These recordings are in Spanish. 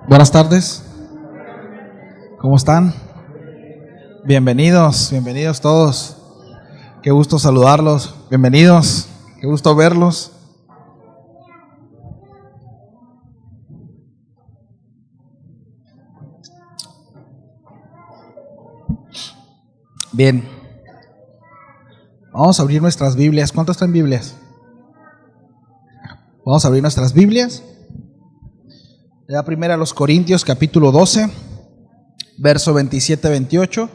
Buenas tardes, ¿cómo están? Bienvenidos todos. Qué gusto saludarlos. Bienvenidos, qué gusto verlos. Bien, vamos a abrir nuestras Biblias. ¿Cuántos traen Biblias? Vamos a abrir nuestras Biblias. La primera a los Corintios, capítulo 12, verso 27-28.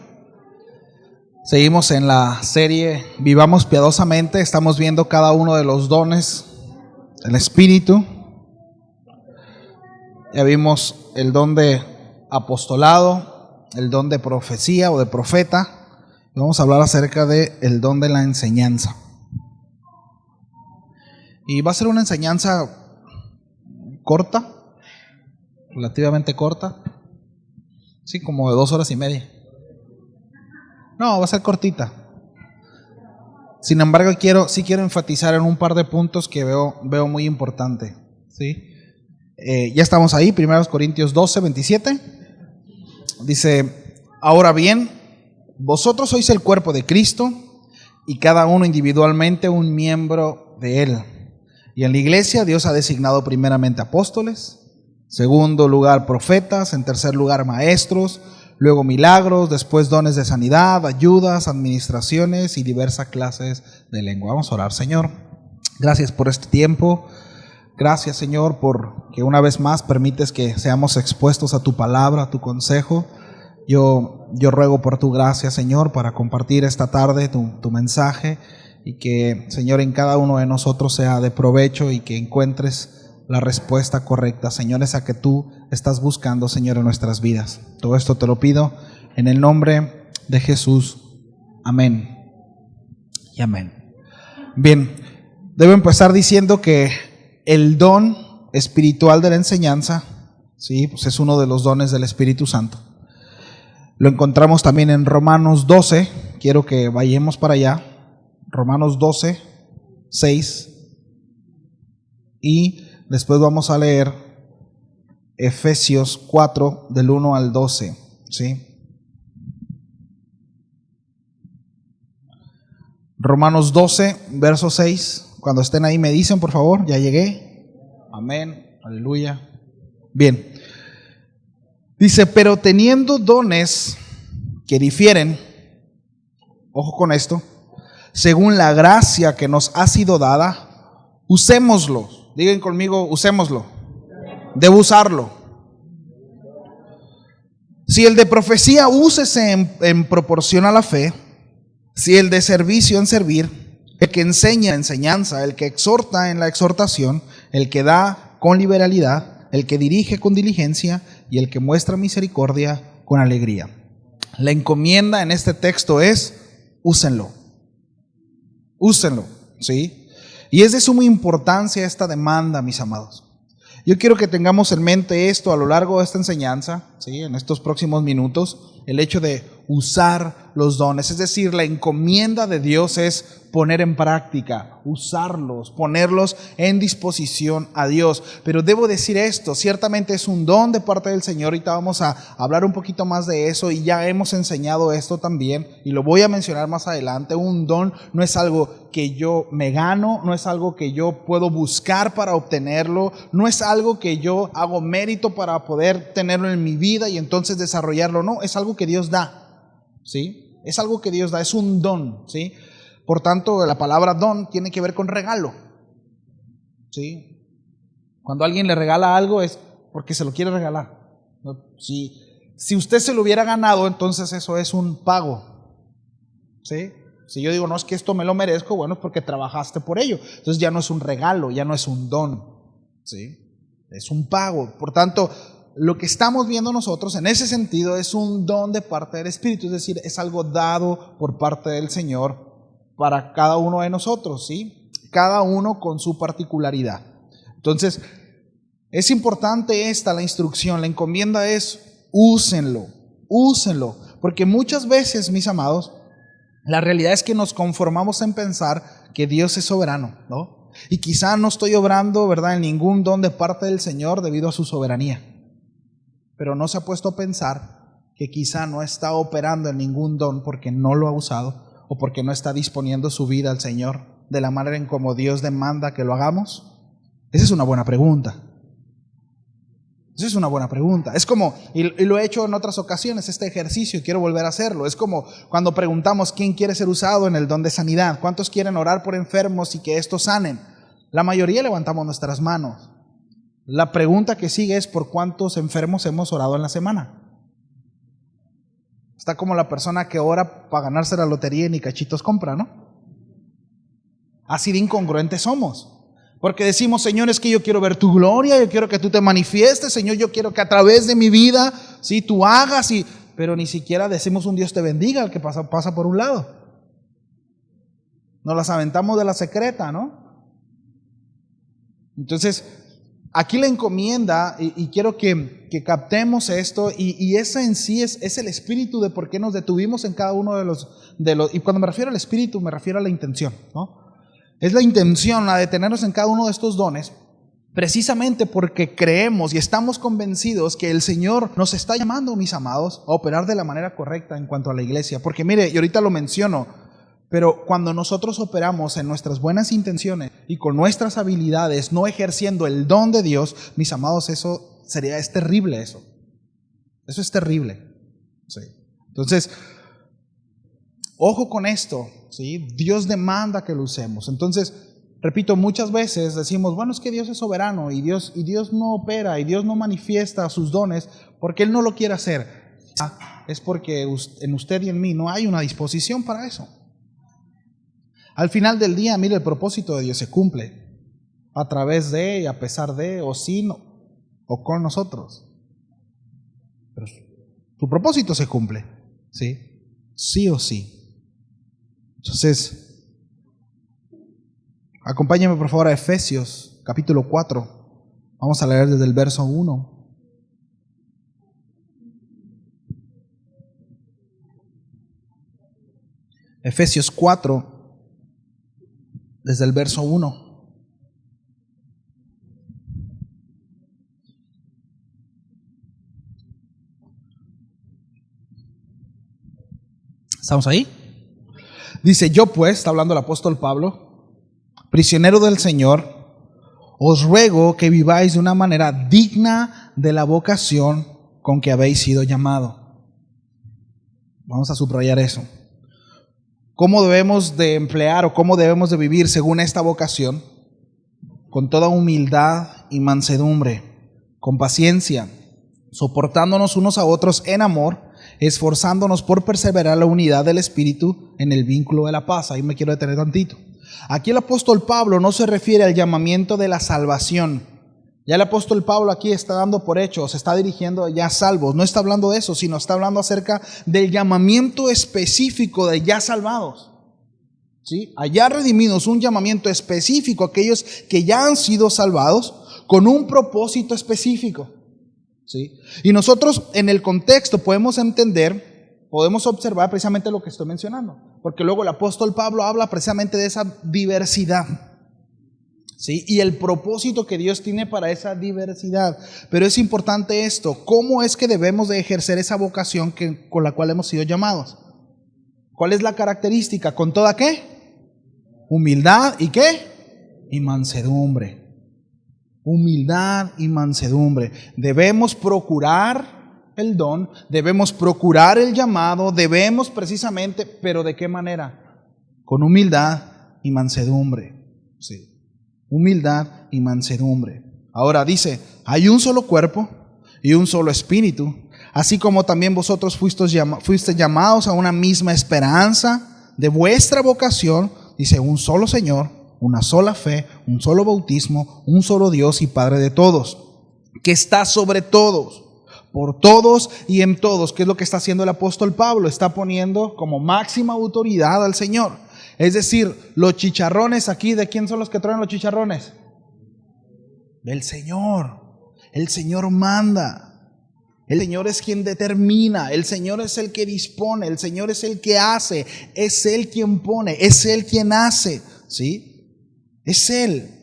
Seguimos en la serie Vivamos Piadosamente. Estamos viendo cada uno de los dones del Espíritu. Ya vimos el don de apostolado, el don de profecía o de profeta. Y vamos a hablar acerca del don de la enseñanza. Y va a ser una enseñanza corta, relativamente corta. Sí, como de 2 horas y media. No, va a ser cortita. Sin embargo, sí quiero enfatizar en un par de puntos que veo muy importante. ¿Sí? Ya estamos ahí, 1 Corintios 12, 27. Dice: ahora bien, vosotros sois el cuerpo de Cristo y cada uno individualmente un miembro de él. Y en la iglesia Dios ha designado primeramente apóstoles, segundo lugar profetas, en tercer lugar maestros, luego milagros, después dones de sanidad, ayudas, administraciones y diversas clases de lengua. Vamos a orar. Señor, gracias por este tiempo. Gracias, Señor, por que una vez más permites que seamos expuestos a tu palabra, a tu consejo. Yo ruego por tu gracia, Señor, para compartir esta tarde tu mensaje, y que, Señor, en cada uno de nosotros sea de provecho y que encuentres la respuesta correcta, Señor, esa que tú estás buscando, Señor, en nuestras vidas. Todo esto te lo pido en el nombre de Jesús. Amén y amén. Bien, debo empezar diciendo que el don espiritual de la enseñanza, sí, pues es uno de los dones del Espíritu Santo. Lo encontramos también en Romanos 12. Quiero que vayamos para allá. Romanos 12, 6. Y después vamos a leer Efesios 4, del 1 al 12. ¿Sí? Romanos 12, verso 6. Cuando estén ahí me dicen, por favor. Ya llegué. Amén. Aleluya. Bien. Dice: pero teniendo dones que difieren, ojo con esto, según la gracia que nos ha sido dada, usémoslo. Digan conmigo, usémoslo. Debo usarlo. Si el de profecía, úsese en proporción a la fe. Si el de servicio, en servir. El que enseña, en enseñanza. El que exhorta, en la exhortación. El que da, con liberalidad. El que dirige, con diligencia. Y el que muestra misericordia, con alegría. La encomienda en este texto es: úsenlo. Úsenlo, ¿sí? Y es de suma importancia esta demanda, mis amados. Yo quiero que tengamos en mente esto a lo largo de esta enseñanza, ¿sí? En estos próximos minutos, el hecho de usar los dones, es decir, la encomienda de Dios es poner en práctica, usarlos, ponerlos en disposición a Dios. Pero debo decir esto, ciertamente es un don de parte del Señor. Ahorita vamos a hablar un poquito más de eso, y ya hemos enseñado esto también, y lo voy a mencionar más adelante. Un don no es algo que yo me gano, no es algo que yo puedo buscar para obtenerlo, no es algo que yo hago mérito para poder tenerlo en mi vida y entonces desarrollarlo. No, es algo que Dios da, ¿sí? Es algo que Dios da, es un don, ¿sí? Por tanto, la palabra don tiene que ver con regalo, ¿sí? Cuando alguien le regala algo es porque se lo quiere regalar. Si usted se lo hubiera ganado, entonces eso es un pago, ¿sí? Si yo digo, no, es que esto me lo merezco, bueno, es porque trabajaste por ello. Entonces ya no es un regalo, ya no es un don, ¿sí? Es un pago. Por tanto, lo que estamos viendo nosotros en ese sentido es un don de parte del Espíritu, es decir, es algo dado por parte del Señor para cada uno de nosotros, ¿sí? Cada uno con su particularidad. Entonces, es importante la instrucción, la encomienda es: úsenlo, úsenlo. Porque muchas veces, mis amados, La realidad es que nos conformamos en pensar que Dios es soberano, ¿no? Y quizá no estoy obrando, ¿verdad?, en ningún don de parte del Señor debido a su soberanía. Pero no se ha puesto a pensar que quizá no está operando en ningún don porque no lo ha usado o porque no está disponiendo su vida al Señor de la manera en como Dios demanda que lo hagamos. Esa es una buena pregunta. Esa es una buena pregunta. Es como, y lo he hecho en otras ocasiones, este ejercicio, y quiero volver a hacerlo. Es como cuando preguntamos quién quiere ser usado en el don de sanidad. ¿Cuántos quieren orar por enfermos y que estos sanen? La mayoría levantamos nuestras manos. La pregunta que sigue es ¿por cuántos enfermos hemos orado en la semana? Está como la persona que ora para ganarse la lotería y ni cachitos compra, ¿no? Así de incongruentes somos. Porque decimos, Señor, es que yo quiero ver tu gloria, yo quiero que tú te manifiestes, Señor, yo quiero que a través de mi vida, sí, tú hagas, pero ni siquiera decimos un Dios te bendiga al que pasa por un lado. Nos las aventamos de la secreta, ¿no? Entonces, aquí la encomienda, y quiero que captemos esto, y ese en sí es el espíritu de por qué nos detuvimos en cada uno de los, y cuando me refiero al espíritu, me refiero a la intención, ¿no? Es la intención, la de detenernos en cada uno de estos dones, precisamente porque creemos y estamos convencidos que el Señor nos está llamando, mis amados, a operar de la manera correcta en cuanto a la iglesia. Porque mire, y ahorita lo menciono, pero cuando nosotros operamos en nuestras buenas intenciones y con nuestras habilidades, no ejerciendo el don de Dios, mis amados, es terrible eso. Eso es terrible. Sí. Entonces, ojo con esto, ¿sí? Dios demanda que lo usemos. Entonces, repito, muchas veces decimos, bueno, es que Dios es soberano y Dios no opera y Dios no manifiesta sus dones porque Él no lo quiere hacer. Es porque en usted y en mí no hay una disposición para eso. Al final del día, mire, el propósito de Dios se cumple a través de, y a pesar de, o sin, o con nosotros. Pero su propósito se cumple, ¿sí? Sí o sí. Entonces, acompáñenme por favor a Efesios capítulo 4. Vamos a leer desde el verso 1. Efesios 4, desde el verso 1. ¿Estamos ahí? Dice, yo pues, está hablando el apóstol Pablo, prisionero del Señor, os ruego que viváis de una manera digna de la vocación con que habéis sido llamado. Vamos a subrayar eso. ¿Cómo debemos de emplear o cómo debemos de vivir según esta vocación? Con toda humildad y mansedumbre, con paciencia, soportándonos unos a otros en amor, esforzándonos por perseverar la unidad del Espíritu en el vínculo de la paz. Ahí me quiero detener tantito. Aquí el apóstol Pablo no se refiere al llamamiento de la salvación. Ya el apóstol Pablo aquí está dando por hecho, se está dirigiendo ya a salvos. No está hablando de eso, sino está hablando acerca del llamamiento específico de ya salvados. ¿Sí? Allá redimidos, un llamamiento específico a aquellos que ya han sido salvados con un propósito específico. ¿Sí? Y nosotros en el contexto podemos entender, podemos observar precisamente lo que estoy mencionando, porque luego el apóstol Pablo habla precisamente de esa diversidad, ¿sí? Y el propósito que Dios tiene para esa diversidad. Pero es importante esto, ¿cómo es que debemos de ejercer esa vocación con la cual hemos sido llamados? ¿Cuál es la característica? ¿Con toda qué? Humildad y qué? Y mansedumbre. Humildad y mansedumbre. Debemos procurar el don, debemos procurar el llamado, debemos precisamente, pero ¿de qué manera? Con humildad y mansedumbre. Sí. Humildad y mansedumbre. Ahora dice, hay un solo cuerpo y un solo espíritu, así como también vosotros fuisteis llamados a una misma esperanza de vuestra vocación. Dice, un solo Señor, una sola fe, un solo bautismo, un solo Dios y Padre de todos, que está sobre todos, por todos y en todos. ¿Qué es lo que está haciendo el apóstol Pablo? Está poniendo como máxima autoridad al Señor. Es decir, los chicharrones aquí, ¿de quién son los que traen los chicharrones? Del Señor. El Señor manda. El Señor es quien determina, el Señor es el que dispone, el Señor es el que hace, es Él quien pone, es Él quien hace, ¿sí? Es Él.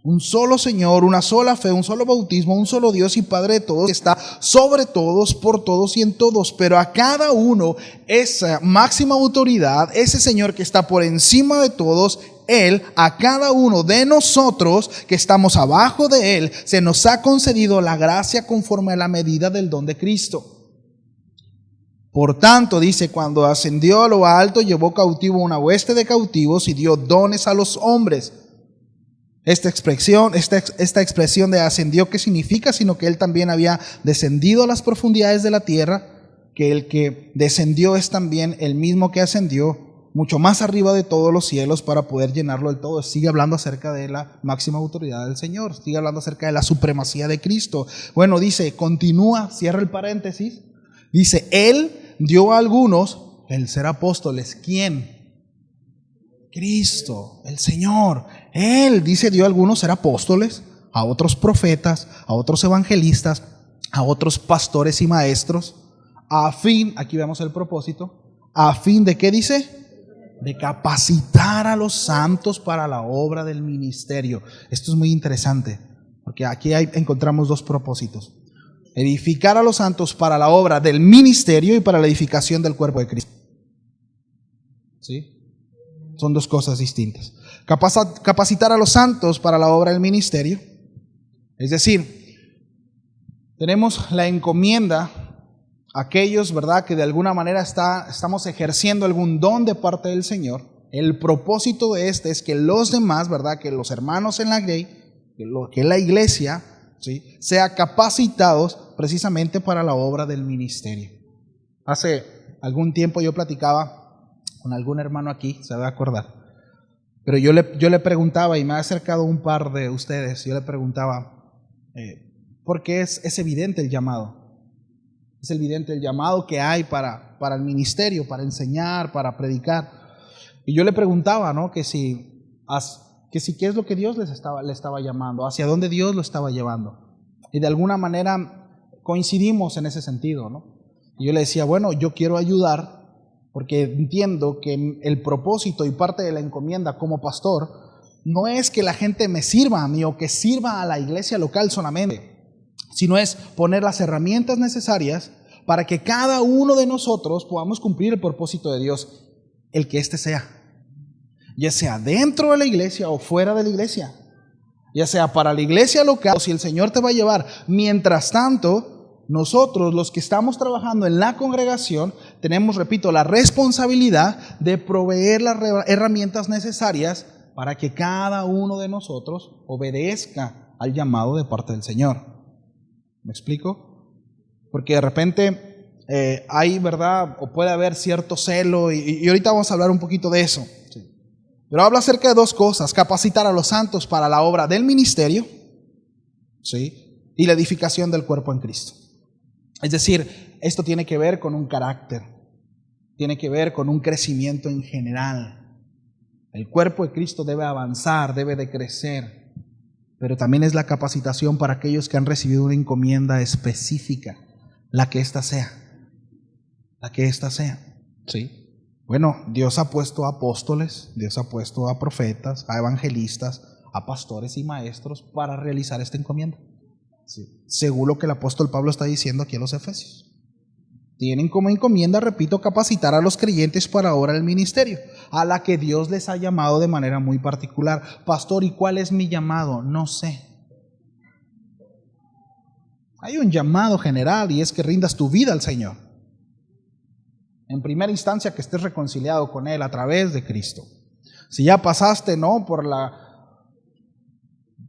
Un solo Señor, una sola fe, un solo bautismo, un solo Dios y Padre de todos, que está sobre todos, por todos y en todos. Pero a cada uno esa máxima autoridad, ese Señor que está por encima de todos, Él, a cada uno de nosotros que estamos abajo de Él, se nos ha concedido la gracia conforme a la medida del don de Cristo. Por tanto, dice, cuando ascendió a lo alto, llevó cautivo una hueste de cautivos y dio dones a los hombres. Esta expresión de ascendió, ¿qué significa? Sino que Él también había descendido a las profundidades de la tierra, que el que descendió es también el mismo que ascendió mucho más arriba de todos los cielos para poder llenarlo del todo. Sigue hablando acerca de la máxima autoridad del Señor, sigue hablando acerca de la supremacía de Cristo. Bueno, dice, continúa, cierra el paréntesis, dice, Él dio a algunos el ser apóstoles. ¿Quién? Cristo, el Señor. Él, dice, dio a algunos ser apóstoles, a otros profetas, a otros evangelistas, a otros pastores y maestros, a fin, aquí vemos el propósito, a fin de, ¿qué dice? De capacitar a los santos para la obra del ministerio. Esto es muy interesante, porque aquí encontramos dos propósitos. Edificar a los santos para la obra del ministerio y para la edificación del cuerpo de Cristo. ¿Sí? Son dos cosas distintas. Capacitar a los santos para la obra del ministerio. Es decir, tenemos la encomienda, aquellos, ¿verdad?, que de alguna manera estamos ejerciendo algún don de parte del Señor. El propósito de este es que los demás, ¿verdad?, que los hermanos en la grey, que la iglesia, ¿sí?, sea capacitados precisamente para la obra del ministerio. Hace algún tiempo yo platicaba con algún hermano aquí, se va a acordar. Pero yo le preguntaba, y me ha acercado un par de ustedes, yo le preguntaba, porque es evidente el llamado. Es evidente el llamado que hay para el ministerio, para enseñar, para predicar. Y yo le preguntaba, ¿no?, que si qué es lo que Dios le estaba llamando, hacia dónde Dios lo estaba llevando. Y de alguna manera coincidimos en ese sentido, ¿no? Y yo le decía, bueno, yo quiero ayudar, porque entiendo que el propósito y parte de la encomienda como pastor no es que la gente me sirva a mí o que sirva a la iglesia local solamente, sino es poner las herramientas necesarias para que cada uno de nosotros podamos cumplir el propósito de Dios, el que éste sea, ya sea dentro de la iglesia o fuera de la iglesia, ya sea para la iglesia local o si el Señor te va a llevar. Mientras tanto, nosotros, los que estamos trabajando en la congregación, tenemos, repito, la responsabilidad de proveer las herramientas necesarias para que cada uno de nosotros obedezca al llamado de parte del Señor. ¿Me explico? Porque de repente hay, ¿verdad?, o puede haber cierto celo, y ahorita vamos a hablar un poquito de eso. Sí. Pero habla acerca de dos cosas: capacitar a los santos para la obra del ministerio, ¿sí?, y la edificación del cuerpo en Cristo. Es decir, esto tiene que ver con un carácter, tiene que ver con un crecimiento en general. El cuerpo de Cristo debe avanzar, debe de crecer, pero también es la capacitación para aquellos que han recibido una encomienda específica, la que ésta sea, ¿sí? Bueno, Dios ha puesto a apóstoles, Dios ha puesto a profetas, a evangelistas, a pastores y maestros para realizar esta encomienda. Sí. Según lo que el apóstol Pablo está diciendo aquí a los Efesios. Tienen como encomienda, repito, capacitar a los creyentes para la obra del ministerio, a la que Dios les ha llamado de manera muy particular. Pastor, ¿y cuál es mi llamado? No sé. Hay un llamado general, y es que rindas tu vida al Señor. En primera instancia, que estés reconciliado con Él a través de Cristo. Si ya pasaste, ¿no?,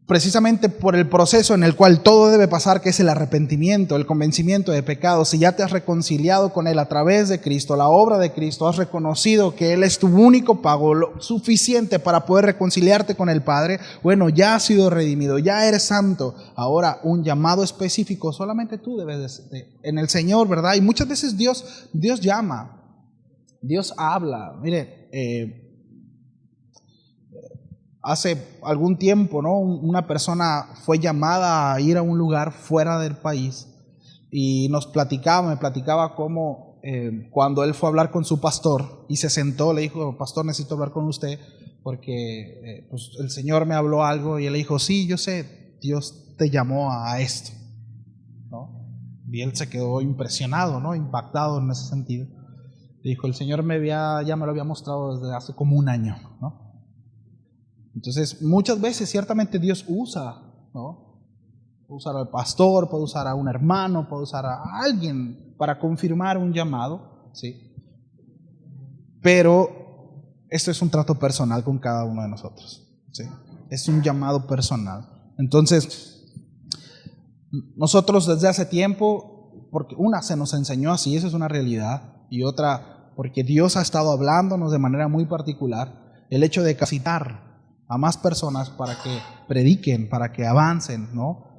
precisamente por el proceso en el cual todo debe pasar, que es el arrepentimiento, el convencimiento de pecado, si ya te has reconciliado con Él a través de Cristo, la obra de Cristo, has reconocido que Él es tu único pago, lo suficiente para poder reconciliarte con el Padre, bueno, ya has sido redimido, ya eres santo. Ahora, un llamado específico solamente tú debes en el Señor, ¿verdad? Y muchas veces Dios llama, Dios habla. Mire, hace algún tiempo, ¿no?, una persona fue llamada a ir a un lugar fuera del país, y me platicaba cómo cuando él fue a hablar con su pastor y se sentó, le dijo: pastor, necesito hablar con usted porque pues el Señor me habló algo, y él le dijo: sí, yo sé, Dios te llamó a esto, ¿no? Y él se quedó impresionado, ¿no? Impactado en ese sentido. Le dijo: el Señor ya me lo había mostrado desde hace como un año, ¿no? Entonces, muchas veces ciertamente Dios usa, ¿no? Puede usar al pastor, puede usar a un hermano, puede usar a alguien para confirmar un llamado, ¿sí? Pero esto es un trato personal con cada uno de nosotros, ¿sí? Es un llamado personal. Entonces, nosotros desde hace tiempo, porque una, se nos enseñó así, esa es una realidad, y otra, porque Dios ha estado hablándonos de manera muy particular, el hecho de capacitar a más personas para que prediquen, para que avancen, ¿no?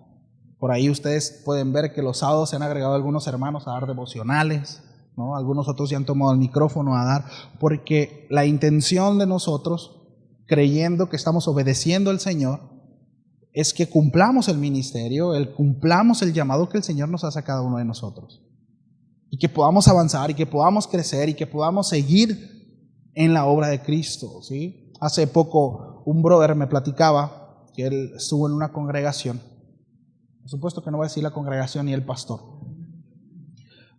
Por ahí ustedes pueden ver que los sábados se han agregado algunos hermanos a dar devocionales, ¿no? Algunos otros ya han tomado el micrófono a dar, porque la intención de nosotros, creyendo que estamos obedeciendo al Señor, es que cumplamos el ministerio, cumplamos el llamado que el Señor nos hace a cada uno de nosotros. Y que podamos avanzar, y que podamos crecer, y que podamos seguir en la obra de Cristo, ¿sí? Hace poco un brother me platicaba que él estuvo en una congregación. Por supuesto que no voy a decir la congregación ni el pastor,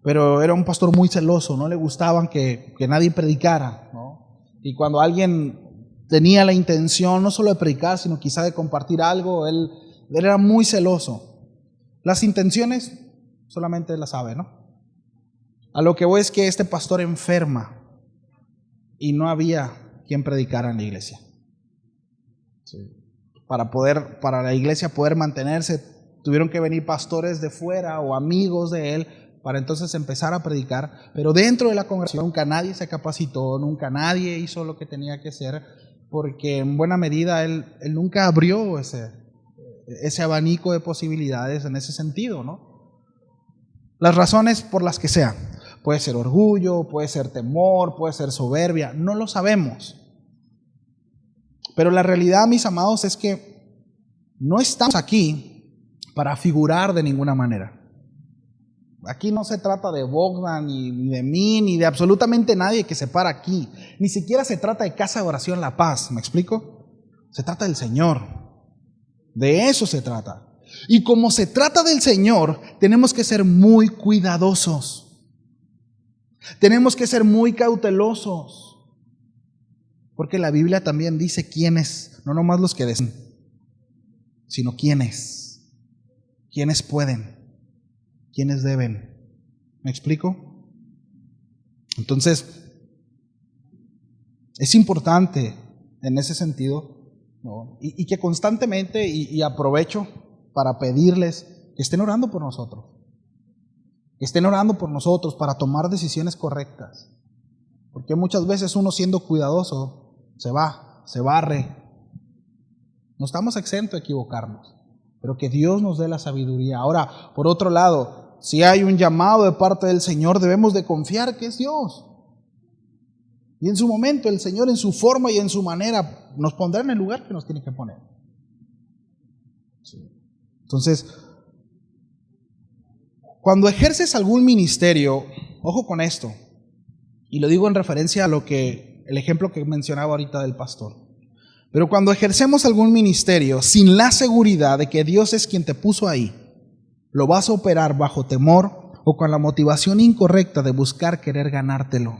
pero era un pastor muy celoso, no le gustaban que nadie predicara, ¿no? Y cuando alguien tenía la intención no solo de predicar, sino quizá de compartir algo, él era muy celoso. Las intenciones solamente él las sabe, ¿no? A lo que voy es que este pastor enferma y no había quien predicara en la iglesia. Sí. Para la iglesia poder mantenerse, tuvieron que venir pastores de fuera o amigos de él para entonces empezar a predicar, pero dentro de la congregación nunca nadie se capacitó, nunca nadie hizo lo que tenía que hacer, porque en buena medida él nunca abrió ese abanico de posibilidades en ese sentido, ¿no? Las razones por las que sean, puede ser orgullo, puede ser temor, puede ser soberbia, no lo sabemos. Pero la realidad, mis amados, es que no estamos aquí para figurar de ninguna manera. Aquí no se trata de Bogdan, ni de mí, ni de absolutamente nadie que se para aquí. Ni siquiera se trata de Casa de Oración La Paz, ¿me explico? Se trata del Señor. De eso se trata. Y como se trata del Señor, tenemos que ser muy cuidadosos. Tenemos que ser muy cautelosos. Porque la Biblia también dice quiénes, no nomás los que deciden, sino quiénes. ¿Quiénes pueden? ¿Quiénes deben? ¿Me explico? Entonces, es importante en ese sentido, ¿no? Y que constantemente, y aprovecho para pedirles que estén orando por nosotros. Que estén orando por nosotros para tomar decisiones correctas. Porque muchas veces uno, siendo cuidadoso, se barre. No estamos exentos de equivocarnos, pero que Dios nos dé la sabiduría. Ahora, por otro lado, si hay un llamado de parte del Señor, debemos de confiar que es Dios. Y en su momento, el Señor, en su forma y en su manera, nos pondrá en el lugar que nos tiene que poner. Entonces, cuando ejerces algún ministerio, ojo con esto, y lo digo en referencia a el ejemplo que mencionaba ahorita del pastor. Pero cuando ejercemos algún ministerio sin la seguridad de que Dios es quien te puso ahí, lo vas a operar bajo temor o con la motivación incorrecta de buscar querer ganártelo.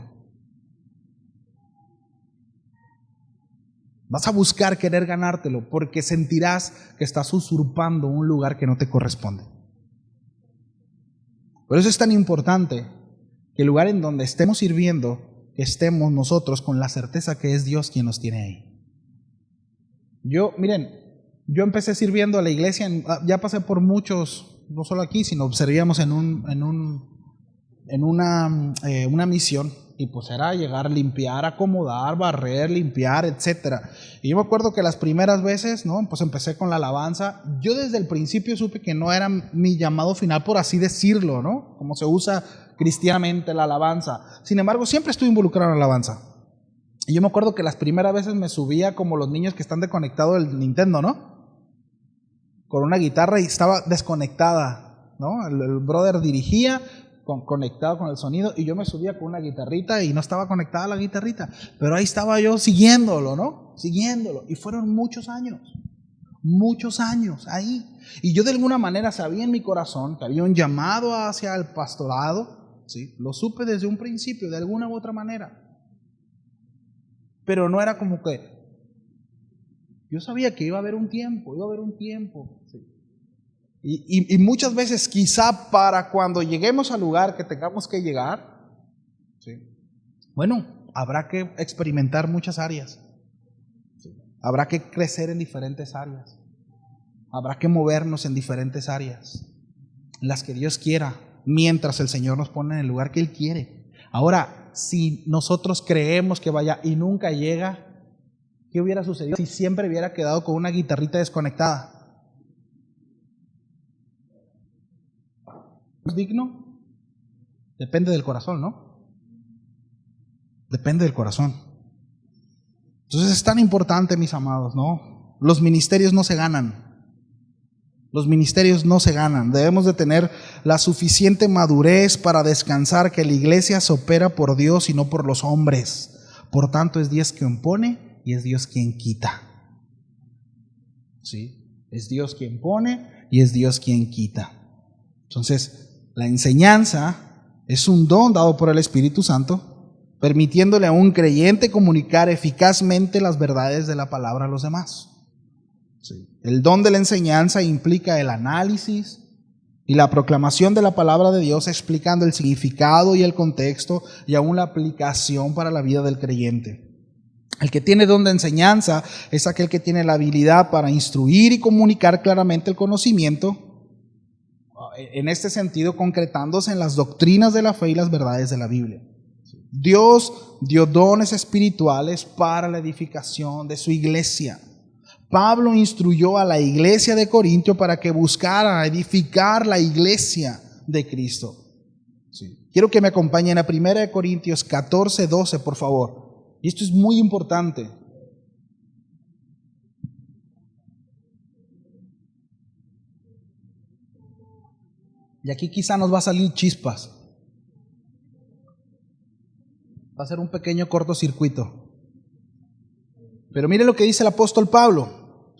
Vas a buscar querer ganártelo porque sentirás que estás usurpando un lugar que no te corresponde. Por eso es tan importante que el lugar en donde estemos sirviendo, que estemos nosotros con la certeza que es Dios quien nos tiene ahí. Yo empecé sirviendo a la iglesia, ya pasé por muchos, no solo aquí, sino servíamos en una misión, y pues era llegar, limpiar, acomodar, barrer, limpiar, etcétera. Y yo me acuerdo que las primeras veces, ¿no? Pues empecé con la alabanza. Yo desde el principio supe que no era mi llamado final, por así decirlo, ¿no? Como se usa cristianamente la alabanza. Sin embargo, siempre estuve involucrado en la alabanza. Y yo me acuerdo que las primeras veces me subía como los niños que están desconectados del Nintendo, ¿no? Con una guitarra y estaba desconectada. ¿no? El brother dirigía conectado con el sonido y yo me subía con una guitarrita y no estaba conectada la guitarrita, pero ahí estaba yo siguiéndolo, ¿no? Siguiéndolo. Y fueron muchos años ahí. Y yo de alguna manera sabía en mi corazón que había un llamado hacia el pastorado, ¿sí? Lo supe desde un principio, de alguna u otra manera. Pero no era como que yo sabía que iba a haber un tiempo, ¿sí? Y muchas veces quizá para cuando lleguemos al lugar que tengamos que llegar, ¿sí? Bueno, habrá que experimentar muchas áreas, ¿sí? Habrá que crecer en diferentes áreas, habrá que movernos en diferentes áreas, las que Dios quiera, mientras el Señor nos pone en el lugar que Él quiere. Ahora, si nosotros creemos que vaya y nunca llega, ¿qué hubiera sucedido si siempre hubiera quedado con una guitarrita desconectada? ¿Es digno? Depende del corazón, ¿no? Depende del corazón. Entonces es tan importante, mis amados, ¿no? Los ministerios no se ganan. Los ministerios no se ganan. Debemos de tener la suficiente madurez para descansar que la iglesia se opera por Dios y no por los hombres. Por tanto, es Dios quien pone y es Dios quien quita. ¿Sí? Es Dios quien pone y es Dios quien quita. Entonces, la enseñanza es un don dado por el Espíritu Santo, permitiéndole a un creyente comunicar eficazmente las verdades de la palabra a los demás. Sí. El don de la enseñanza implica el análisis y la proclamación de la palabra de Dios, explicando el significado y el contexto y aún la aplicación para la vida del creyente. El que tiene don de enseñanza es aquel que tiene la habilidad para instruir y comunicar claramente el conocimiento, en este sentido concretándose en las doctrinas de la fe y las verdades de la Biblia. Dios dio dones espirituales para la edificación de su iglesia. Pablo instruyó a la iglesia de Corintio para que buscara edificar la iglesia de Cristo. Sí. Quiero que me acompañen a 1 Corintios 14, 12, por favor. Y esto es muy importante. Y aquí quizá nos va a salir chispas. Va a ser un pequeño cortocircuito. Pero mire lo que dice el apóstol Pablo.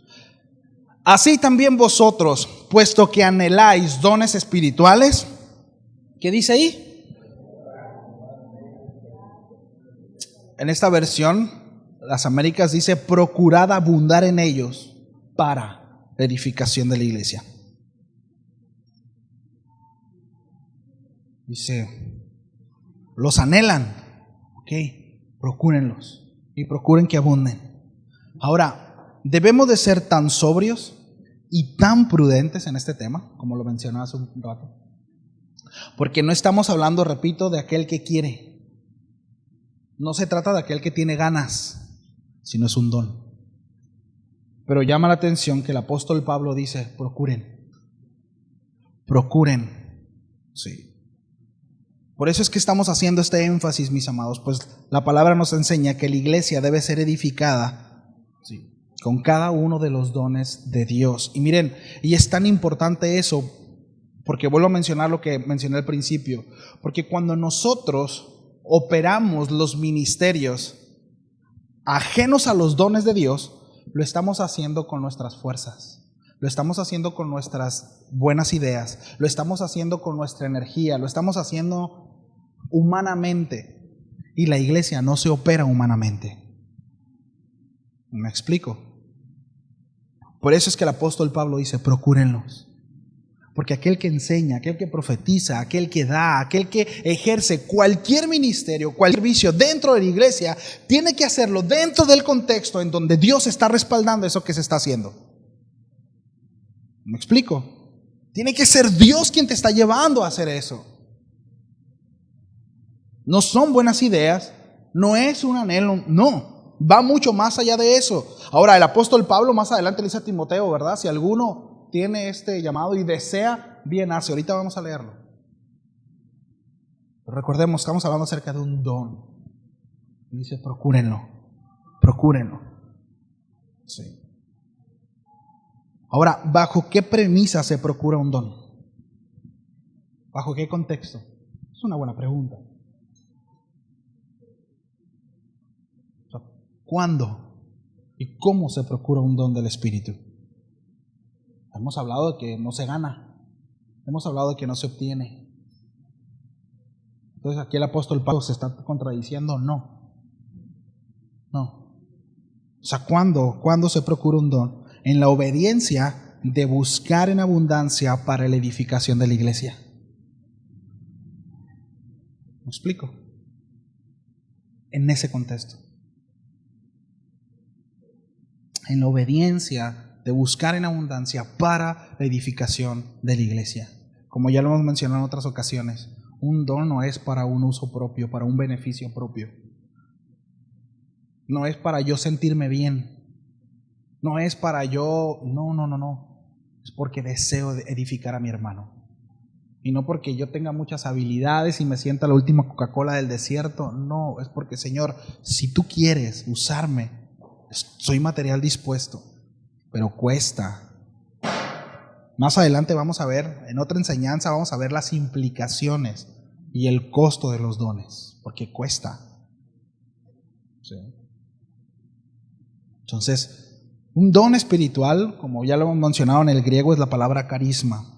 Así también vosotros, puesto que anheláis dones espirituales, ¿qué dice ahí? En esta versión, las Américas dice, procurad abundar en ellos para la edificación de la iglesia. Dice, los anhelan, ok, procúrenlos y procuren que abunden. Ahora, debemos de ser tan sobrios y tan prudentes en este tema, como lo mencionaba hace un rato, porque no estamos hablando, repito, de aquel que quiere. No se trata de aquel que tiene ganas, sino es un don. Pero llama la atención que el apóstol Pablo dice, procuren, sí. Por eso es que estamos haciendo este énfasis, mis amados, pues la palabra nos enseña que la iglesia debe ser edificada, sí, con cada uno de los dones de Dios. Y miren, y es tan importante eso, porque vuelvo a mencionar lo que mencioné al principio, porque cuando nosotros operamos los ministerios ajenos a los dones de Dios, lo estamos haciendo con nuestras fuerzas. Lo estamos haciendo con nuestras buenas ideas, lo estamos haciendo con nuestra energía, lo estamos haciendo humanamente. Y la iglesia no se opera humanamente. ¿Me explico? Por eso es que el apóstol Pablo dice, procúrenlos. Porque aquel que enseña, aquel que profetiza, aquel que da, aquel que ejerce cualquier ministerio, cualquier servicio dentro de la iglesia, tiene que hacerlo dentro del contexto en donde Dios está respaldando eso que se está haciendo. ¿Me explico? Tiene que ser Dios quien te está llevando a hacer eso. No son buenas ideas, no es un anhelo, no, va mucho más allá de eso. Ahora, el apóstol Pablo más adelante le dice a Timoteo, ¿verdad? Si alguno tiene este llamado y desea, bien hace. Ahorita vamos a leerlo. Pero recordemos, estamos hablando acerca de un don. Y dice, procúrenlo. Sí. Ahora, ¿bajo qué premisa se procura un don? ¿Bajo qué contexto? Es una buena pregunta. O sea, ¿cuándo y cómo se procura un don del Espíritu? Hemos hablado de que no se gana. Hemos hablado de que no se obtiene. Entonces aquí el apóstol Pablo se está contradiciendo. No. O sea, ¿cuándo se procura un don? En la obediencia de buscar en abundancia para la edificación de la iglesia. ¿Me explico? En ese contexto. En la obediencia de buscar en abundancia para la edificación de la iglesia. Como ya lo hemos mencionado en otras ocasiones, un don no es para un uso propio, para un beneficio propio. No es para yo sentirme bien. No es para yo... No. Es porque deseo edificar a mi hermano. Y no porque yo tenga muchas habilidades y me sienta la última Coca-Cola del desierto. No, es porque, Señor, si tú quieres usarme, soy material dispuesto. Pero cuesta. Más adelante vamos a ver, en otra enseñanza vamos a ver las implicaciones y el costo de los dones, porque cuesta. ¿Sí? Entonces, un don espiritual, como ya lo hemos mencionado en el griego, es la palabra carisma.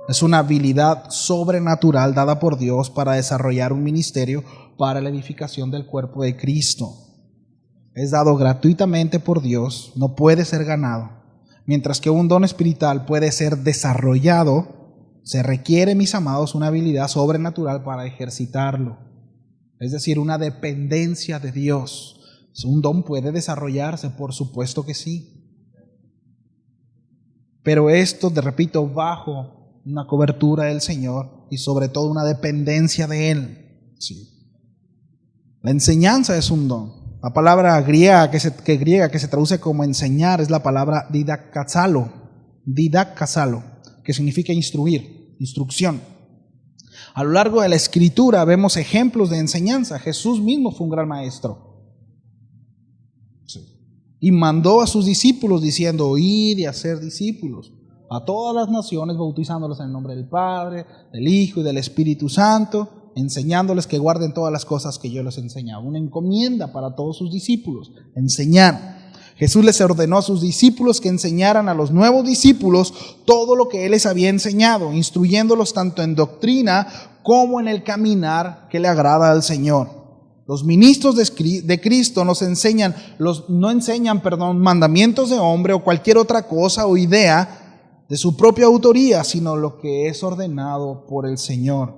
Es una habilidad sobrenatural dada por Dios para desarrollar un ministerio para la edificación del cuerpo de Cristo. Es dado gratuitamente por Dios, no puede ser ganado. Mientras que un don espiritual puede ser desarrollado, se requiere, mis amados, una habilidad sobrenatural para ejercitarlo. Es decir, una dependencia de Dios. Un don puede desarrollarse, por supuesto que sí. Pero esto, te repito, bajo una cobertura del Señor y sobre todo una dependencia de Él. Sí. La enseñanza es un don. La palabra griega que se traduce como enseñar es la palabra didakazalo, que significa instruir, instrucción. A lo largo de la Escritura vemos ejemplos de enseñanza. Jesús mismo fue un gran maestro. Sí. Y mandó a sus discípulos diciendo, id y hacer discípulos a todas las naciones, bautizándolos en el nombre del Padre, del Hijo y del Espíritu Santo, enseñándoles que guarden todas las cosas que yo les enseñaba. Una encomienda para todos sus discípulos, enseñar. Jesús les ordenó a sus discípulos que enseñaran a los nuevos discípulos todo lo que Él les había enseñado, instruyéndolos tanto en doctrina como en el caminar que le agrada al Señor. Los ministros de Cristo no enseñan mandamientos de hombre o cualquier otra cosa o idea de su propia autoría, sino lo que es ordenado por el Señor.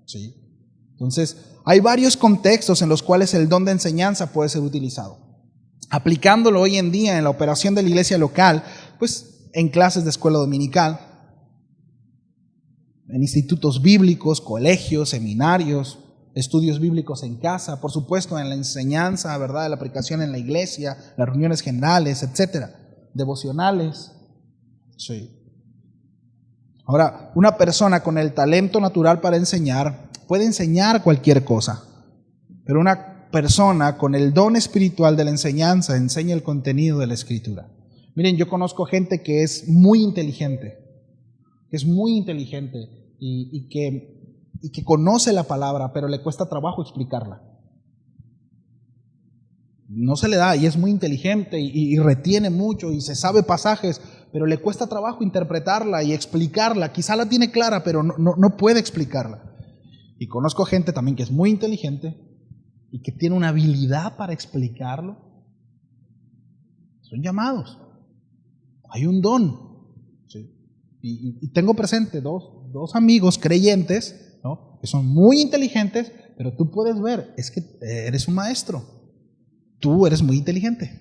¿Sí? Entonces, hay varios contextos en los cuales el don de enseñanza puede ser utilizado. Aplicándolo hoy en día en la operación de la iglesia local, pues en clases de escuela dominical, en institutos bíblicos, colegios, seminarios, estudios bíblicos en casa, por supuesto en la enseñanza, ¿verdad?, de la aplicación en la iglesia, las reuniones generales, etcétera, devocionales. Sí. Ahora, una persona con el talento natural para enseñar puede enseñar cualquier cosa, pero una persona con el don espiritual de la enseñanza enseña el contenido de la Escritura. Miren, yo conozco gente que es muy inteligente, y que conoce la palabra, pero le cuesta trabajo explicarla. No se le da, y es muy inteligente y retiene mucho y se sabe pasajes, pero le cuesta trabajo interpretarla y explicarla. Quizá la tiene clara, pero no puede explicarla. Y conozco gente también que es muy inteligente y que tiene una habilidad para explicarlo. Son llamados. Hay un don. ¿Sí? Y tengo presente dos amigos creyentes, ¿no?, que son muy inteligentes, pero tú puedes ver, es que eres un maestro. Tú eres muy inteligente.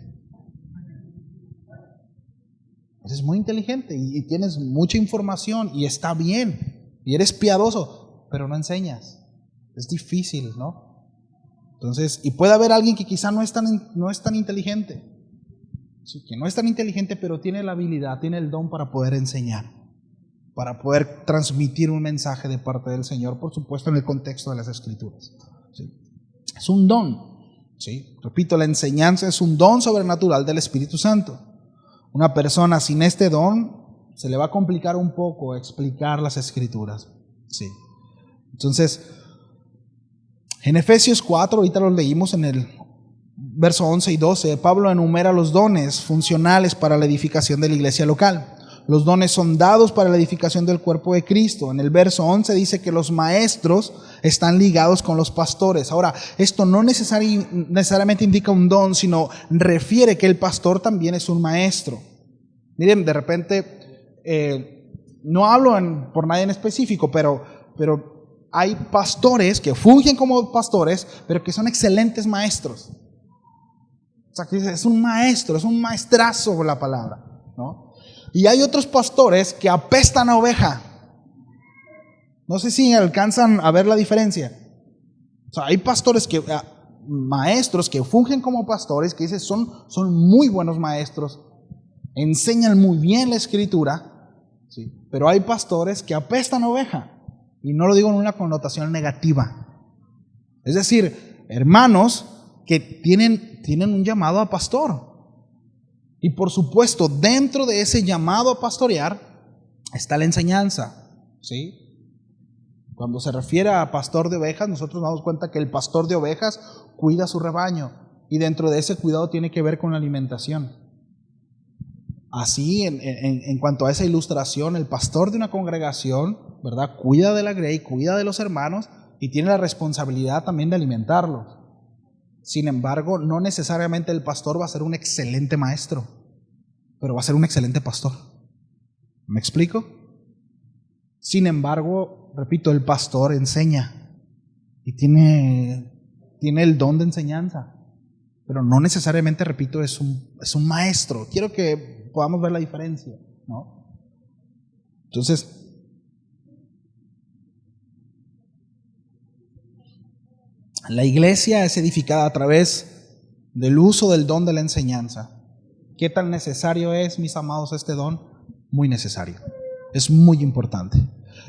Eres muy inteligente y tienes mucha información y está bien. Y eres piadoso, pero no enseñas. Es difícil, ¿no? Entonces, y puede haber alguien que quizá no es tan inteligente. Sí, que no es tan inteligente, pero tiene la habilidad, tiene el don para poder enseñar, para poder transmitir un mensaje de parte del Señor, por supuesto en el contexto de las Escrituras. Sí. Es un don. ¿Sí? Repito, la enseñanza es un don sobrenatural del Espíritu Santo. Una persona sin este don se le va a complicar un poco explicar las Escrituras. ¿Sí? Entonces, en Efesios 4, ahorita lo leímos en el verso 11 y 12, Pablo enumera los dones funcionales para la edificación de la iglesia local. Los dones son dados para la edificación del cuerpo de Cristo. En el verso 11 dice que los maestros están ligados con los pastores. Ahora, esto no necesariamente indica un don, sino refiere que el pastor también es un maestro. Miren, de repente, no hablo por nadie en específico, pero hay pastores que fungen como pastores, pero que son excelentes maestros. O sea, que es un maestro, es un maestrazo la palabra, ¿no? Y hay otros pastores que apestan a oveja. No sé si alcanzan a ver la diferencia. O sea, hay pastores maestros que fungen como pastores, que dicen son muy buenos maestros, enseñan muy bien la escritura, ¿sí? Pero hay pastores que apestan a oveja. Y no lo digo en una connotación negativa. Es decir, hermanos que tienen un llamado a pastor. Y por supuesto, dentro de ese llamado a pastorear está la enseñanza, ¿sí? Cuando se refiere a pastor de ovejas, nosotros nos damos cuenta que el pastor de ovejas cuida su rebaño. Y dentro de ese cuidado tiene que ver con la alimentación. Así, en cuanto a esa ilustración, el pastor de una congregación, ¿verdad?, cuida de la grey, cuida de los hermanos y tiene la responsabilidad también de alimentarlos. Sin embargo, no necesariamente el pastor va a ser un excelente maestro, pero va a ser un excelente pastor. ¿Me explico? Sin embargo, repito, el pastor enseña y tiene el don de enseñanza, pero no necesariamente, repito, es un maestro. Quiero que podamos ver la diferencia, ¿no? Entonces, la iglesia es edificada a través del uso del don de la enseñanza. ¿Qué tan necesario es, mis amados, este don? Muy necesario. Es muy importante.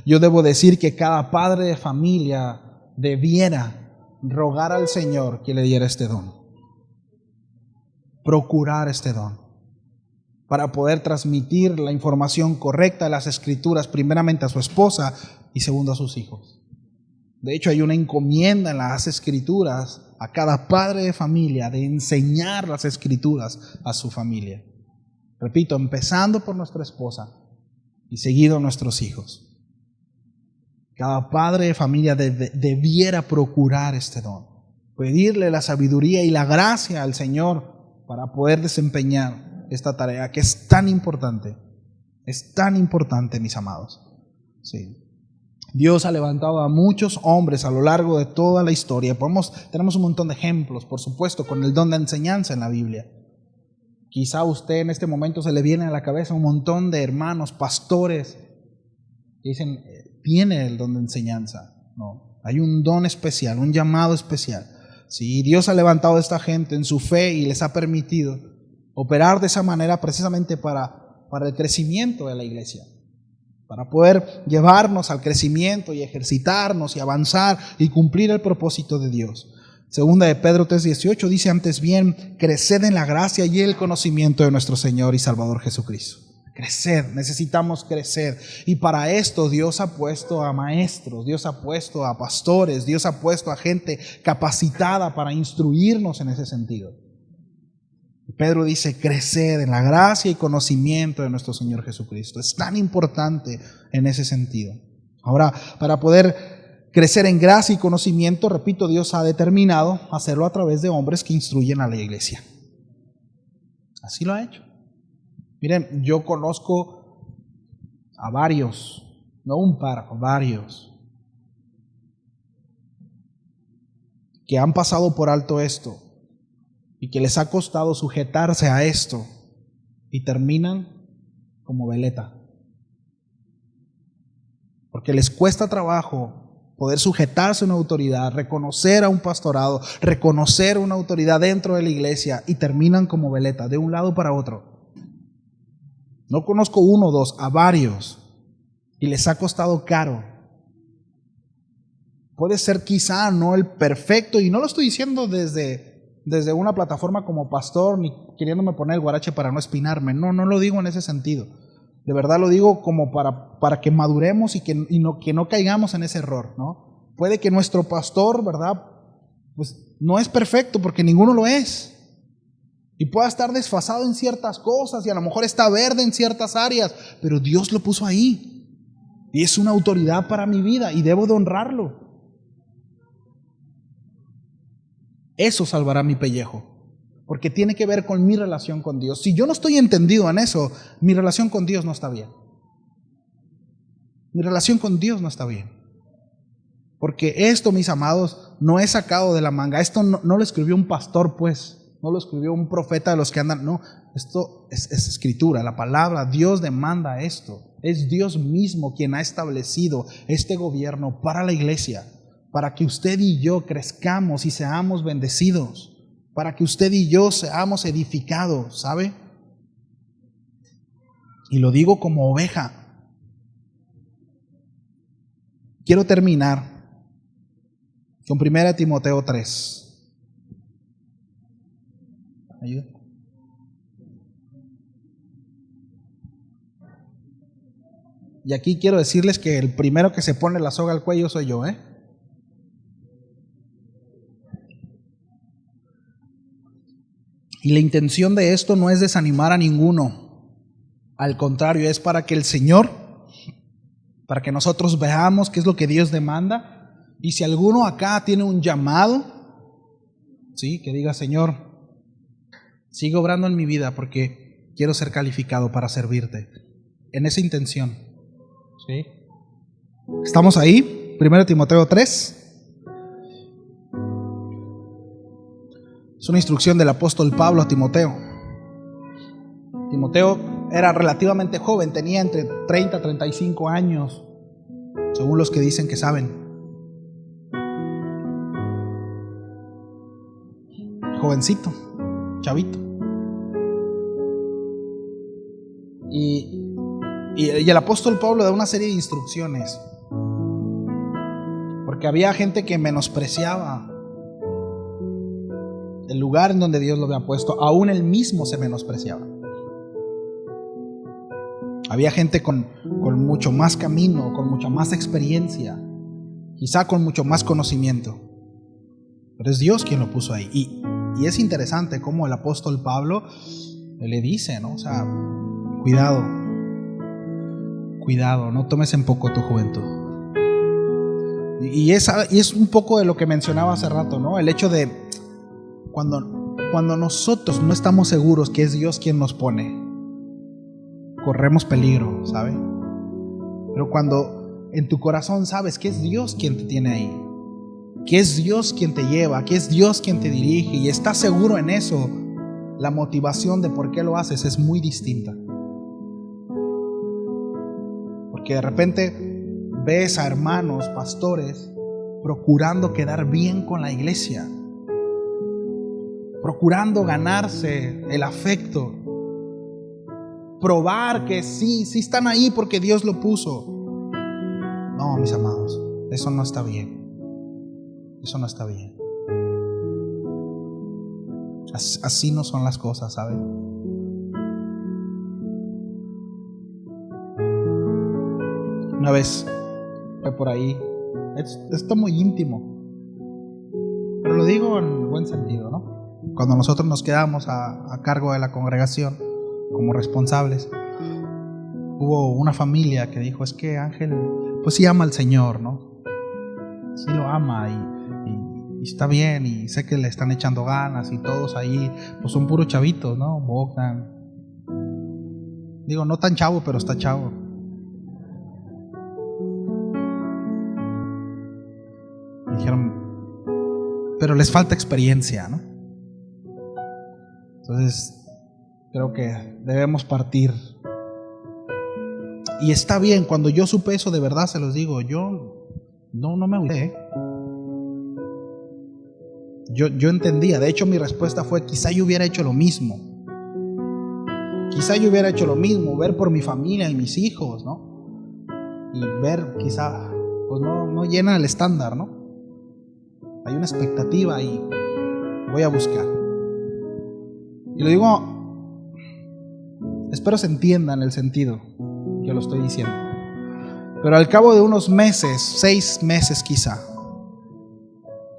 Yo debo decir que cada padre de familia debiera rogar al Señor que le diera este don. Procurar este don para poder transmitir la información correcta de las Escrituras, primeramente a su esposa y segundo a sus hijos. De hecho, hay una encomienda en las Escrituras a cada padre de familia de enseñar las Escrituras a su familia. Repito, empezando por nuestra esposa y seguido a nuestros hijos. Cada padre de familia debiera procurar este don, pedirle la sabiduría y la gracia al Señor para poder desempeñar esta tarea que es tan importante. Es tan importante, mis amados. Sí. Dios ha levantado a muchos hombres a lo largo de toda la historia. Tenemos un montón de ejemplos, por supuesto, con el don de enseñanza en la Biblia. Quizá a usted en este momento se le viene a la cabeza un montón de hermanos, pastores, que dicen, tiene el don de enseñanza. No, hay un don especial, un llamado especial. Sí, Dios ha levantado a esta gente en su fe y les ha permitido operar de esa manera precisamente para el crecimiento de la iglesia. Para poder llevarnos al crecimiento y ejercitarnos y avanzar y cumplir el propósito de Dios. Segunda de Pedro 3:18 dice, antes bien, creced en la gracia y el conocimiento de nuestro Señor y Salvador Jesucristo. Creced, necesitamos crecer. Y para esto Dios ha puesto a maestros, Dios ha puesto a pastores, Dios ha puesto a gente capacitada para instruirnos en ese sentido. Pedro dice, creced en la gracia y conocimiento de nuestro Señor Jesucristo. Es tan importante en ese sentido. Ahora, para poder crecer en gracia y conocimiento, repito, Dios ha determinado hacerlo a través de hombres que instruyen a la iglesia. Así lo ha hecho. Miren, yo conozco a varios, no un par, varios, que han pasado por alto esto y que les ha costado sujetarse a esto y terminan como veleta. Porque les cuesta trabajo poder sujetarse a una autoridad, reconocer a un pastorado, reconocer una autoridad dentro de la iglesia y terminan como veleta, de un lado para otro. No conozco uno o dos, a varios, y les ha costado caro. Puede ser quizá no el perfecto, y no lo estoy diciendo desde una plataforma como pastor, ni queriéndome poner el guarache para no espinarme. No lo digo en ese sentido. De verdad lo digo como para que maduremos y que no caigamos en ese error, ¿no? Puede que nuestro pastor, ¿verdad? Pues no es perfecto, porque ninguno lo es. Y pueda estar desfasado en ciertas cosas y a lo mejor está verde en ciertas áreas, pero Dios lo puso ahí. Y es una autoridad para mi vida y debo de honrarlo. Eso salvará mi pellejo, porque tiene que ver con mi relación con Dios. Si yo no estoy entendido en eso, mi relación con Dios no está bien. Mi relación con Dios no está bien. Porque esto, mis amados, no es sacado de la manga. Esto no lo escribió un pastor, pues. No lo escribió un profeta de los que andan. No, esto es escritura, la palabra. Dios demanda esto. Es Dios mismo quien ha establecido este gobierno para la iglesia, para que usted y yo crezcamos y seamos bendecidos, para que usted y yo seamos edificados, ¿sabe? Y lo digo como oveja. Quiero terminar con 1 Timoteo 3. ¿Ayuda? Y aquí quiero decirles que el primero que se pone la soga al cuello soy yo, Y la intención de esto no es desanimar a ninguno. Al contrario, es para que el Señor, para que nosotros veamos qué es lo que Dios demanda. Y si alguno acá tiene un llamado, ¿sí? Que diga: Señor, sigue obrando en mi vida porque quiero ser calificado para servirte. En esa intención, ¿sí? ¿Estamos ahí? 1 Timoteo 3. Es una instrucción del apóstol Pablo a Timoteo. Timoteo era relativamente joven, tenía entre 30 y 35 años, según los que dicen que saben. Jovencito, chavito. Y el apóstol Pablo da una serie de instrucciones, porque había gente que menospreciaba el lugar en donde Dios lo había puesto. Aún él mismo se menospreciaba. Había gente con mucho más camino, con mucha más experiencia, quizá con mucho más conocimiento, pero es Dios quien lo puso ahí. Y es interesante cómo el apóstol Pablo le dice, ¿no? O sea, cuidado, no tomes en poco tu juventud. Y es un poco de lo que mencionaba hace rato, ¿no? El hecho de cuando nosotros no estamos seguros que es Dios quien nos pone, corremos peligro, ¿sabe? Pero cuando en tu corazón sabes que es Dios quien te tiene ahí, que es Dios quien te lleva, que es Dios quien te dirige, y estás seguro en eso, la motivación de por qué lo haces es muy distinta. Porque de repente ves a hermanos, pastores, procurando quedar bien con la iglesia, procurando ganarse el afecto, probar que sí están ahí porque Dios lo puso. No, mis amados, eso no está bien. Eso no está bien. Así no son las cosas, ¿saben? Una vez fue por ahí. Esto muy íntimo, pero lo digo en buen sentido, ¿no? Cuando nosotros nos quedamos a cargo de la congregación como responsables, hubo una familia que dijo: es que Ángel, pues sí ama al Señor, ¿no? Sí lo ama y está bien, y sé que le están echando ganas, y todos ahí pues son puros chavitos, ¿no? Bogdan, digo, no tan chavo, pero está chavo. Dijeron, pero les falta experiencia, ¿no? Entonces creo que debemos partir. Y está bien. Cuando yo supe eso, de verdad se los digo, yo no me agüité. Yo entendía. De hecho, mi respuesta fue: quizá yo hubiera hecho lo mismo. Quizá yo hubiera hecho lo mismo, ver por mi familia y mis hijos, ¿no? Y ver, quizá, pues no llena el estándar, ¿no? Hay una expectativa y voy a buscar. Y lo digo, espero se entienda en el sentido que lo estoy diciendo. Pero al cabo de unos meses, 6 meses quizá,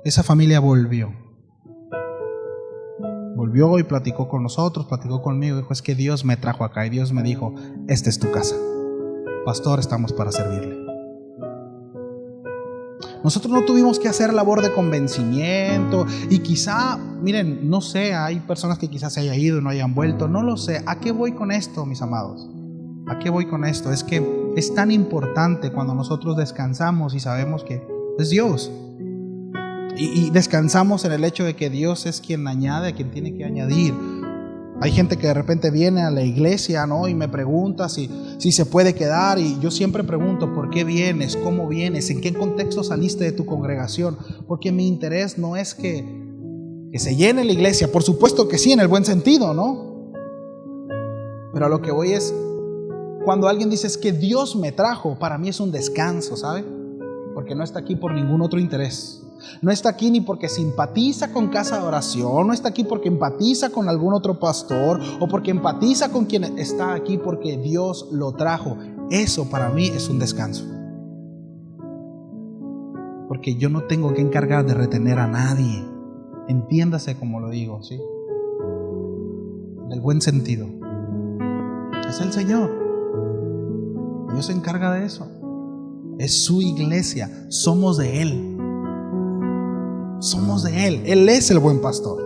esa familia volvió y platicó con nosotros, platicó conmigo, dijo, es que Dios me trajo acá y Dios me dijo, esta es tu casa, pastor, estamos para servirle. Nosotros no tuvimos que hacer labor de convencimiento y quizá, miren, no sé, hay personas que quizás se hayan ido y no hayan vuelto, no lo sé. ¿A qué voy con esto, mis amados? ¿A qué voy con esto? Es que es tan importante cuando nosotros descansamos y sabemos que es Dios. Y descansamos en el hecho de que Dios es quien añade, a quien tiene que añadir. Hay gente que de repente viene a la iglesia, ¿no? Y me pregunta si se puede quedar. Y yo siempre pregunto, ¿por qué vienes? ¿Cómo vienes? ¿En qué contexto saliste de tu congregación? Porque mi interés no es que se llene la iglesia. Por supuesto que sí, en el buen sentido, ¿no? Pero a lo que voy es, cuando alguien dice es que Dios me trajo, para mí es un descanso, ¿sabe? Porque no está aquí por ningún otro interés. No está aquí ni porque simpatiza con Casa de Oración, no está aquí porque empatiza con algún otro pastor o porque empatiza con quien está aquí, porque Dios lo trajo. Eso para mí es un descanso. Porque yo no tengo que encargar de retener a nadie. Entiéndase como lo digo, ¿sí? En el buen sentido. Es el Señor. Dios se encarga de eso. Es su iglesia, somos de Él. Somos de Él. Él es el buen pastor.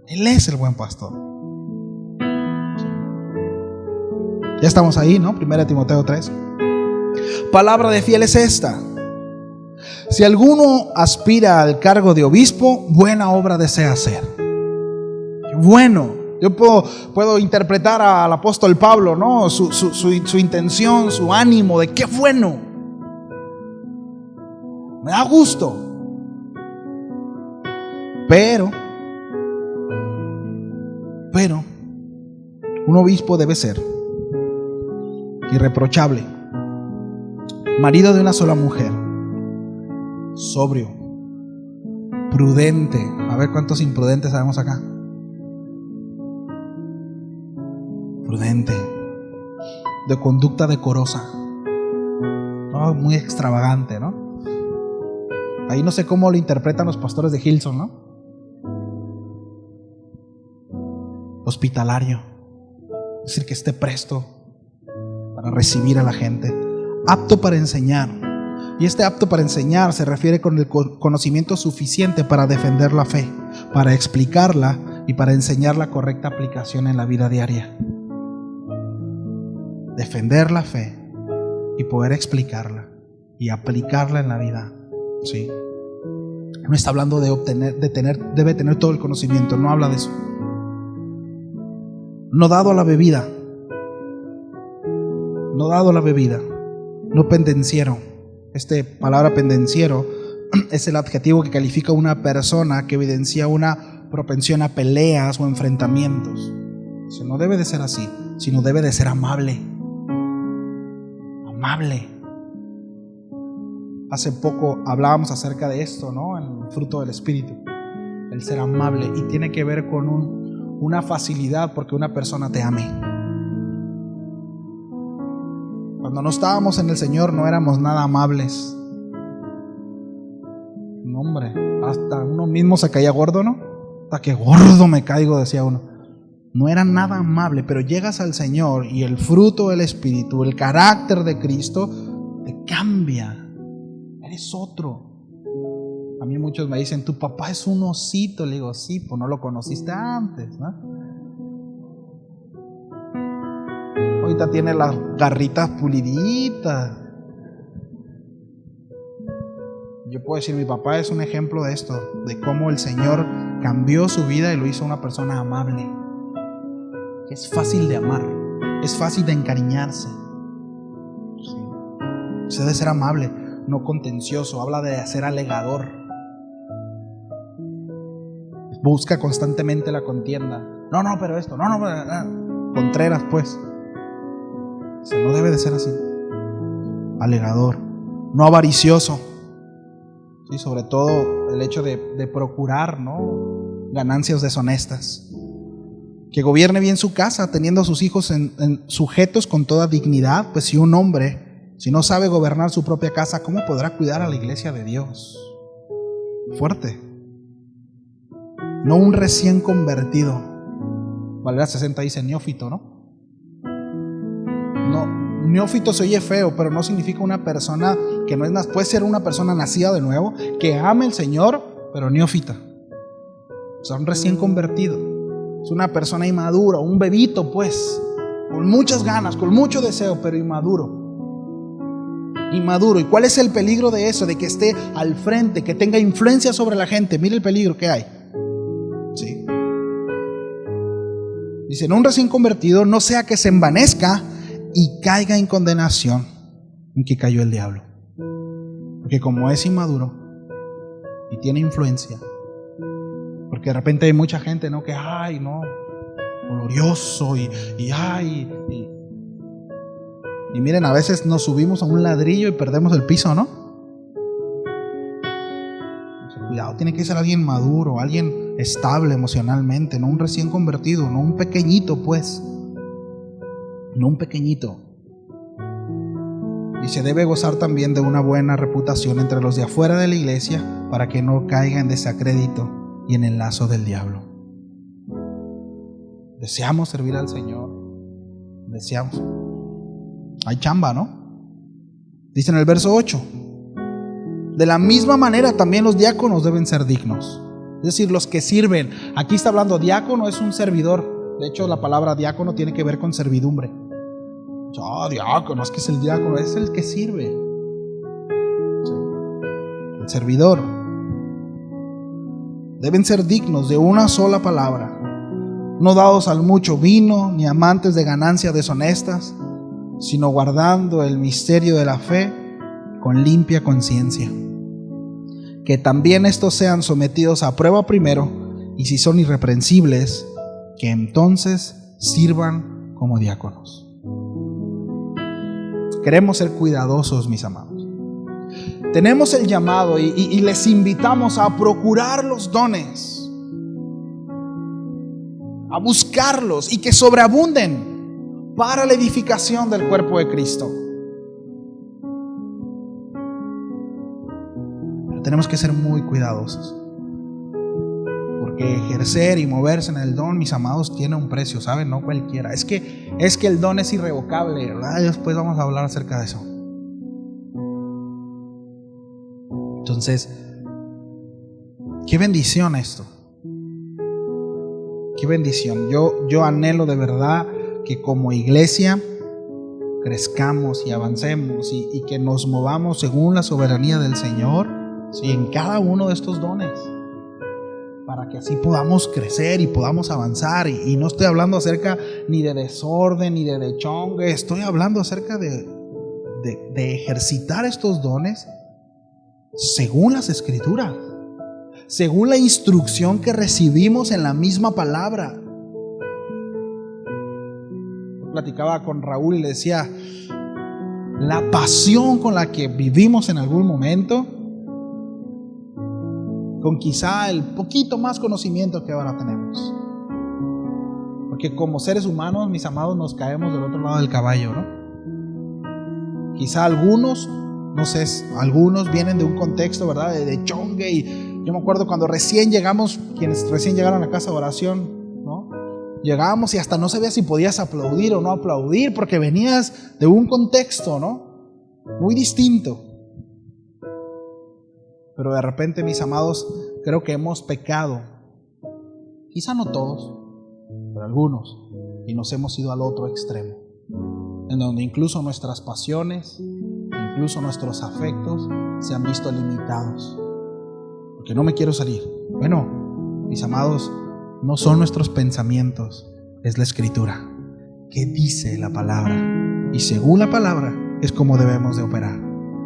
Él es el buen pastor. Ya estamos ahí, ¿no? 1 Timoteo 3. Palabra de fiel es esta: si alguno aspira al cargo de obispo, buena obra desea hacer. Bueno, yo puedo interpretar al apóstol Pablo, ¿no? Su intención, su ánimo de qué bueno. Me da gusto. Pero un obispo debe ser irreprochable, marido de una sola mujer, sobrio, prudente. A ver cuántos imprudentes sabemos acá. Prudente, de conducta decorosa, no muy extravagante, ¿no? Ahí no sé cómo lo interpretan los pastores de Hillsong, ¿no? Hospitalario, es decir, que esté presto para recibir a la gente, apto para enseñar. Y este apto para enseñar se refiere con el conocimiento suficiente para defender la fe, para explicarla y para enseñar la correcta aplicación en la vida diaria. Defender la fe y poder explicarla y aplicarla en la vida, ¿sí? No está hablando de debe tener todo el conocimiento, no habla de eso. No dado a la bebida, no pendenciero. Palabra pendenciero es el adjetivo que califica a una persona que evidencia una propensión a peleas o enfrentamientos. Eso no debe de ser así, sino debe de ser amable. Amable. Hace poco hablábamos acerca de esto, ¿no? En el fruto del Espíritu, el ser amable, y tiene que ver con una facilidad porque una persona te ame. Cuando no estábamos en el Señor no éramos nada amables. No, hombre, hasta uno mismo se caía gordo, ¿no? Hasta que gordo me caigo, decía uno. No era nada amable, pero llegas al Señor y el fruto del Espíritu, el carácter de Cristo te cambia. Eres otro. A mí muchos me dicen, tu papá es un osito. Le digo, sí, pues no lo conociste antes, ¿no? Ahorita tiene las garritas puliditas. Yo puedo decir, mi papá es un ejemplo de esto, de cómo el Señor cambió su vida y lo hizo una persona amable. Es fácil de amar, es fácil de encariñarse. Sí. Se debe ser amable, no contencioso. Habla de ser alegador. Busca constantemente la contienda. No, pero esto, no. Contreras, pues. O sea, no debe de ser así. Alegador, no avaricioso. Sí, sobre todo el hecho de procurar, ¿no? Ganancias deshonestas. Que gobierne bien su casa, teniendo a sus hijos sujetos con toda dignidad. Pues si un hombre, si no sabe gobernar su propia casa, ¿cómo podrá cuidar a la iglesia de Dios? Fuerte. No un recién convertido. Valera 60 dice neófito, ¿no? No, neófito se oye feo, pero no significa una persona que no es nada. Puede ser una persona nacida de nuevo, que ame al Señor, pero neófita. O sea, un recién convertido. Es una persona inmadura, un bebito, pues, con muchas ganas, con mucho deseo, pero inmaduro. Inmaduro. ¿Y cuál es el peligro de eso? De que esté al frente, que tenga influencia sobre la gente. Mire el peligro que hay. ¿Sí? Dice, en un recién convertido no sea que se envanezca y caiga en condenación en que cayó el diablo. Porque como es inmaduro y tiene influencia, porque de repente hay mucha gente, ¿no? Que, ay, no, glorioso y miren, a veces nos subimos a un ladrillo y perdemos el piso, ¿no? Cuidado, tiene que ser alguien maduro, alguien estable emocionalmente, no un recién convertido, no un pequeñito, pues. No un pequeñito. Y se debe gozar también de una buena reputación entre los de afuera de la iglesia para que no caiga en desacrédito y en el lazo del diablo. Deseamos servir al Señor. Deseamos. Hay chamba, ¿no? Dice en el verso 8. De la misma manera también los diáconos deben ser dignos. Es decir, los que sirven. Aquí está hablando, diácono es un servidor. De hecho, la palabra diácono tiene que ver con servidumbre. Diácono, es que es el diácono, es el que sirve. Sí. El servidor. Deben ser dignos de una sola palabra, no dados al mucho vino, ni amantes de ganancias deshonestas, sino guardando el misterio de la fe con limpia conciencia. Que también estos sean sometidos a prueba primero, y si son irreprensibles, que entonces sirvan como diáconos. Queremos ser cuidadosos, mis amados. Tenemos el llamado y les invitamos a procurar los dones, a buscarlos y que sobreabunden para la edificación del cuerpo de Cristo. Pero tenemos que ser muy cuidadosos, porque ejercer y moverse en el don, mis amados, tiene un precio, ¿saben? No cualquiera. Es que el don es irrevocable, ¿verdad? Y después vamos a hablar acerca de eso. Entonces, qué bendición esto. Qué bendición. Yo anhelo de verdad que como iglesia crezcamos y avancemos y que nos movamos según la soberanía del Señor, ¿sí? En cada uno de estos dones, para que así podamos crecer y podamos avanzar. Y no estoy hablando acerca ni de desorden ni de dechongue, estoy hablando acerca de ejercitar estos dones según las Escrituras, según la instrucción que recibimos en la misma palabra. Platicaba con Raúl y le decía, la pasión con la que vivimos en algún momento, con quizá el poquito más conocimiento que ahora tenemos, porque como seres humanos, mis amados, nos caemos del otro lado del caballo, ¿no? Quizá algunos, no sé, algunos vienen de un contexto, ¿verdad?, de chongue. Y yo me acuerdo cuando recién llegamos, quienes recién llegaron a casa de oración, ¿no? Llegábamos y hasta no sabías si podías aplaudir o no aplaudir, porque venías de un contexto, ¿no?, muy distinto. Pero de repente, mis amados, creo que hemos pecado. Quizá no todos, pero algunos. Y nos hemos ido al otro extremo, en donde incluso nuestras pasiones, incluso nuestros afectos se han visto limitados. Porque no me quiero salir. Bueno, mis amados, no son nuestros pensamientos, es la Escritura. ¿Qué dice la palabra? Y según la palabra es como debemos de operar,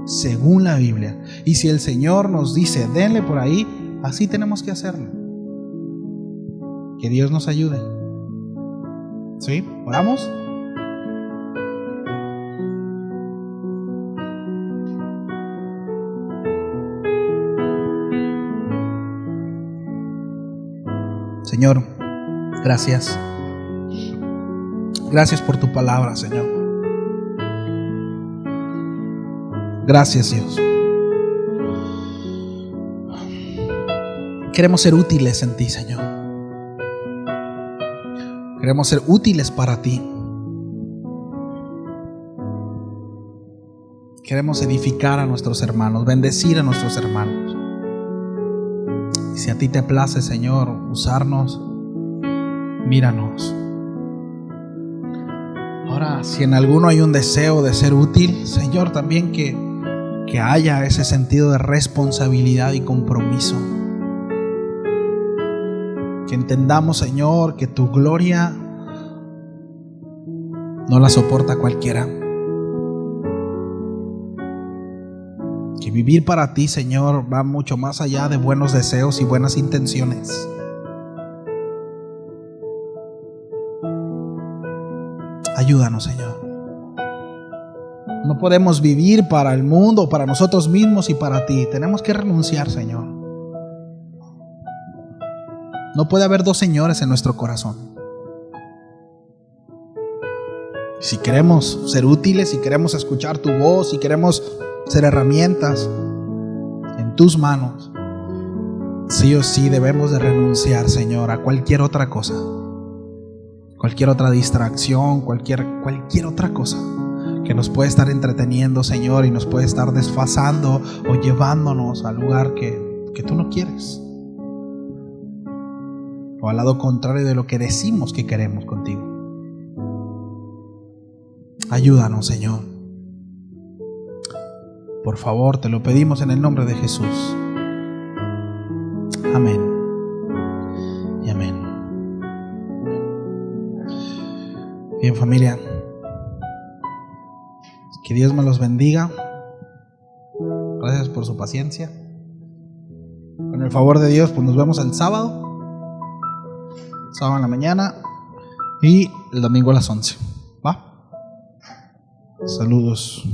según la Biblia. Y si el Señor nos dice, denle por ahí, así tenemos que hacerlo. Que Dios nos ayude. ¿Sí? ¿Oramos? Señor, gracias. Gracias por tu palabra, Señor. Gracias, Dios. Queremos ser útiles en ti, Señor. Queremos ser útiles para ti. Queremos edificar a nuestros hermanos, bendecir a nuestros hermanos. Y si a ti te place, Señor, usarnos, míranos. Ahora, si en alguno hay un deseo de ser útil, Señor, también que haya ese sentido de responsabilidad y compromiso. Que entendamos, Señor, que tu gloria no la soporta cualquiera. Que vivir para ti, Señor, va mucho más allá de buenos deseos y buenas intenciones. Ayúdanos, Señor. No podemos vivir para el mundo, para nosotros mismos y para ti. Tenemos que renunciar, Señor. No puede haber dos señores en nuestro corazón. Si queremos ser útiles, si queremos escuchar tu voz, si queremos ser herramientas en tus manos, sí o sí debemos de renunciar, Señor, a cualquier otra cosa, cualquier otra distracción, cualquier otra cosa que nos puede estar entreteniendo, Señor, y nos puede estar desfasando o llevándonos al lugar que tú no quieres, o al lado contrario de lo que decimos que queremos contigo. Ayúdanos, Señor. Por favor, te lo pedimos en el nombre de Jesús. Amén y amén. Bien, familia, que Dios me los bendiga. Gracias por su paciencia. Con el favor de Dios, pues nos vemos el sábado en la mañana y el domingo a las 11. ¿Va? Saludos.